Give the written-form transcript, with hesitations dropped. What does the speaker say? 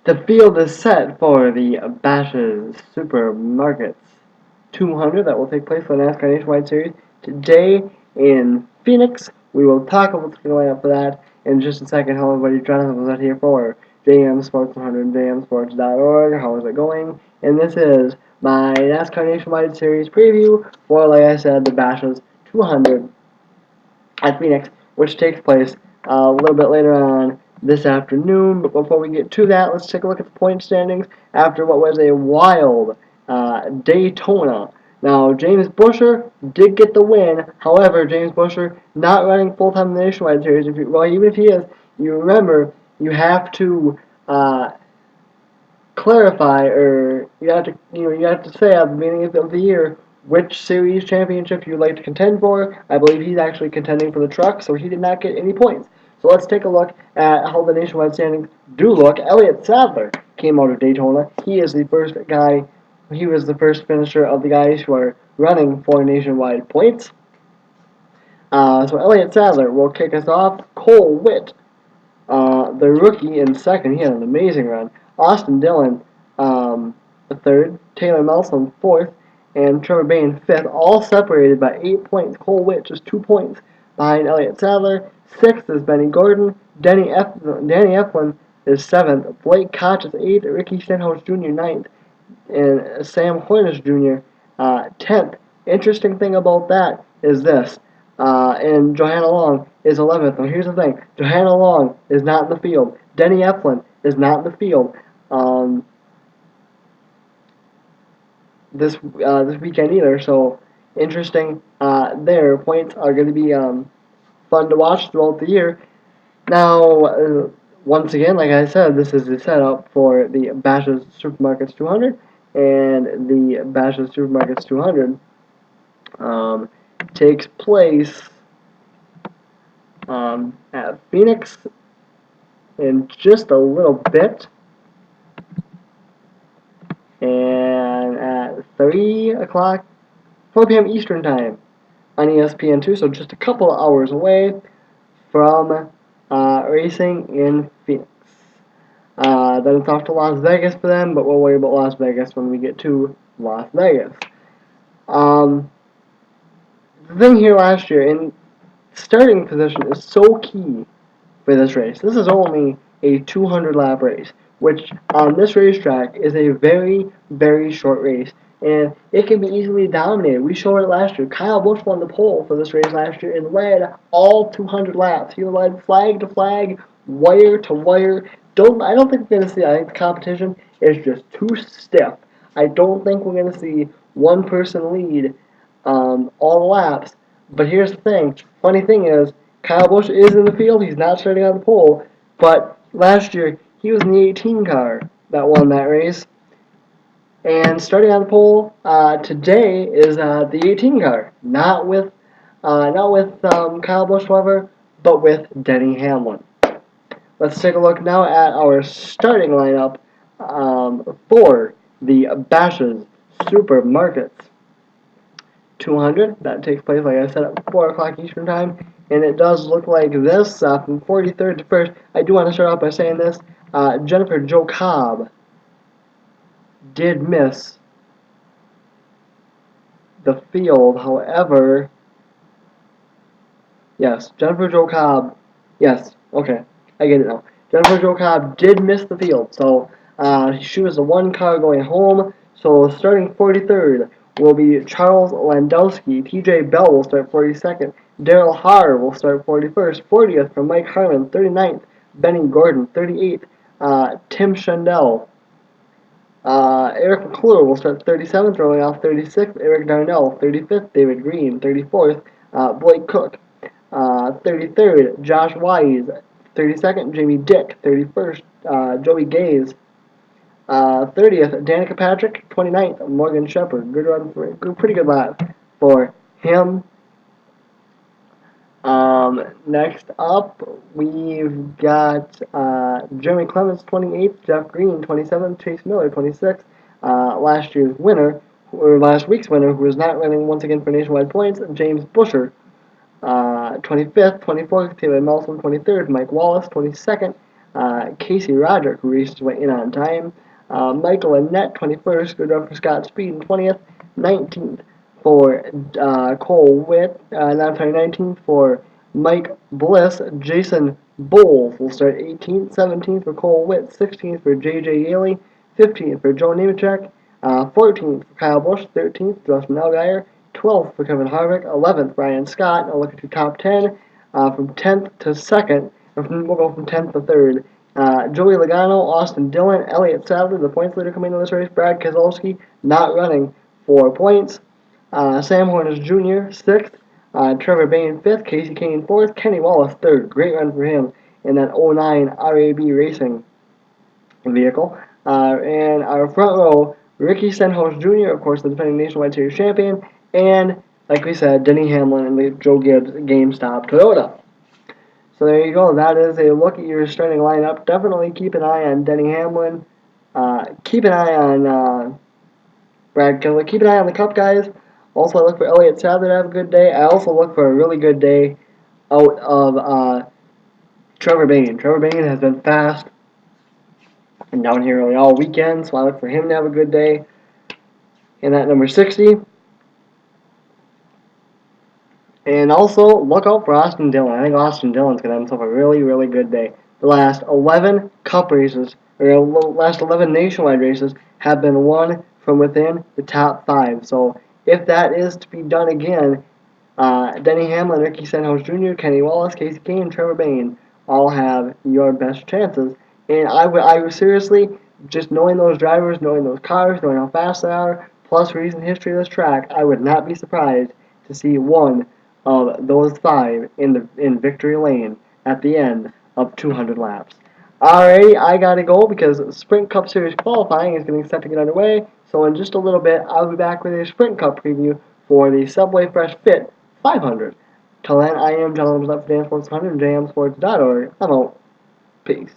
The field is set for the Bashas Supermarkets 200 that will take place for the NASCAR Nationwide Series today in Phoenix. We will talk about what's going up for that in just a second. Hello, everybody. Jonathan was out here for JM Sports 100, jmsports.org. How is it going? And this is my NASCAR Nationwide Series preview for, like I said, the Bashas 200 at Phoenix, which takes place a little bit later on this afternoon. But before we get to that, let's take a look at the point standings after what was a wild Daytona. Now, James Buescher did get the win. However, James Buescher not running full-time in the Nationwide Series. Well, even if he is, you remember you have to clarify, or you have to say at the beginning of the year which series championship you'd like to contend for. I believe he's actually contending for the truck, so he did not get any points. So let's take a look at how the nationwide standings do look. Elliott Sadler came out of Daytona. He is the first guy. He was the first finisher of the guys who are running for nationwide points. So Elliott Sadler will kick us off. Cole Witt, the rookie, in second. He had an amazing run. Austin Dillon, third. Taylor Melson, fourth. And Trevor Bayne, fifth. All separated by 8 points. Cole Witt just 2 points behind Elliott Sadler. Sixth is Benny Gordon. Danny Eflin is seventh. Blake Koch is eighth. Ricky Stenhouse Jr. ninth. And Sam Hornish Jr. 10th. Interesting thing about that is this. And Johanna Long is 11th. Now here's the thing. Johanna Long is not in the field. Denny Eflin is not in the field this weekend either. So interesting. Their points are going to be fun to watch throughout the year. Now, once again, like I said, this is the setup for the Bashas Supermarkets 200, and the Bashas Supermarkets 200 takes place at Phoenix in just a little bit, and at 3 o'clock, 4 p.m. Eastern Time on ESPN2, so just a couple of hours away from racing in Phoenix. Then it's off to Las Vegas for them, but we'll worry about Las Vegas when we get to Las Vegas. The thing here last year, in starting position is so key for this race. This is only a 200 lap race, which on this racetrack is a very, very short race, and it can be easily dominated. We showed it last year. Kyle Busch won the pole for this race last year and led all 200 laps. He led flag to flag, wire to wire. I don't think we're going to see. I think the competition is just too stiff. I don't think we're going to see one person lead all the laps. But here's the thing. Funny thing is, Kyle Busch is in the field. He's not starting on the pole. But last year, he was in the 18 car that won that race. And starting on the pole today is the 18 car. Not with Kyle Busch, however, but with Denny Hamlin. Let's take a look now at our starting lineup for the Bashas Supermarkets 200. That takes place, like I said, at 4 o'clock Eastern Time. And it does look like this from 43rd to 1st. I do want to start off by saying this. Jennifer Jo Cobb did miss the field. However, yes, Jennifer Jo Cobb, yes, okay, I get it now. Jennifer Jo Cobb did miss the field, so she was the one car going home. So starting 43rd will be Charles Landowski. TJ Bell will start 42nd. Daryl Harr will start 41st. 40th for Mike Harmon. 39th, Benny Gordon. 38th, Tim Shandell. Eric McClure will start 37th, rolling off 36th. Eric Darnell, 35th. David Green, 34th. Blake Cook, 33rd. Josh Wise, 32nd. Jamie Dick, 31st. Joey Gaze, 30th. Danica Patrick, 29th. Morgan Shepherd. Good run pretty good lap for him. Next up, we've got Jeremy Clements, 28th, Jeff Green, 27th, Chase Miller, 26th, last week's winner, who is not running once again for nationwide points, James Buescher, 25th, 24th, Taylor Nelson, 23rd, Mike Wallace, 22nd, Casey Roderick, who raced his way in on time. Michael Annette, 21st, good run for Scott Speed, and 20th. 19th for Cole Witt. Not sorry, 19th for Mike Bliss. Jason Bowles will start 18th. 17th for Cole Witt. 16th for J.J. Yaley. 15th for Joe Nemechek. 14th for Kyle Busch. 13th for Justin Allgaier. 12th for Kevin Harvick. 11th Brian Scott. Now look at your top 10. From 10th to 2nd. We'll go from 10th to 3rd. Joey Logano, Austin Dillon, Elliott Sadler, the points leader coming into this race. Brad Keselowski not running 4 points. Sam Hornish Jr., 6th. Trevor Bayne, 5th. Casey Kane, 4th. Kenny Wallace, 3rd. Great run for him in that 09 RAB Racing vehicle. And our front row, Ricky Stenhouse Jr., of course, the defending Nationwide Series champion. And, like we said, Denny Hamlin and the Joe Gibbs GameStop Toyota. So there you go. That is a look at your starting lineup. Definitely keep an eye on Denny Hamlin. Keep an eye on Brad Keselowski. Keep an eye on the Cup guys. Also, I look for Elliott Sadler to have a good day. I also look for a really good day out of Trevor Bayne. Trevor Bayne has been fast and down here really all weekend, so I look for him to have a good day. And that number 60. And also, look out for Austin Dillon. I think Austin Dillon's going to have himself a really, really good day. The last 11 Cup races, or the last 11 Nationwide races, have been won from within the top 5. So, if that is to be done again, Denny Hamlin, Ricky Stenhouse Jr., Kenny Wallace, Casey Kane, Trevor Bayne all have your best chances. And I seriously, just knowing those drivers, knowing those cars, knowing how fast they are, plus recent history of this track, I would not be surprised to see one of those 5 in victory lane at the end of 200 laps. Alrighty, I gotta go because Sprint Cup Series qualifying is getting set to get underway. So in just a little bit, I'll be back with a Sprint Cup preview for the Subway Fresh Fit 500. Till then, I am John Lopez for Dan Sports 100 and JMSports.org. I'm out. Peace.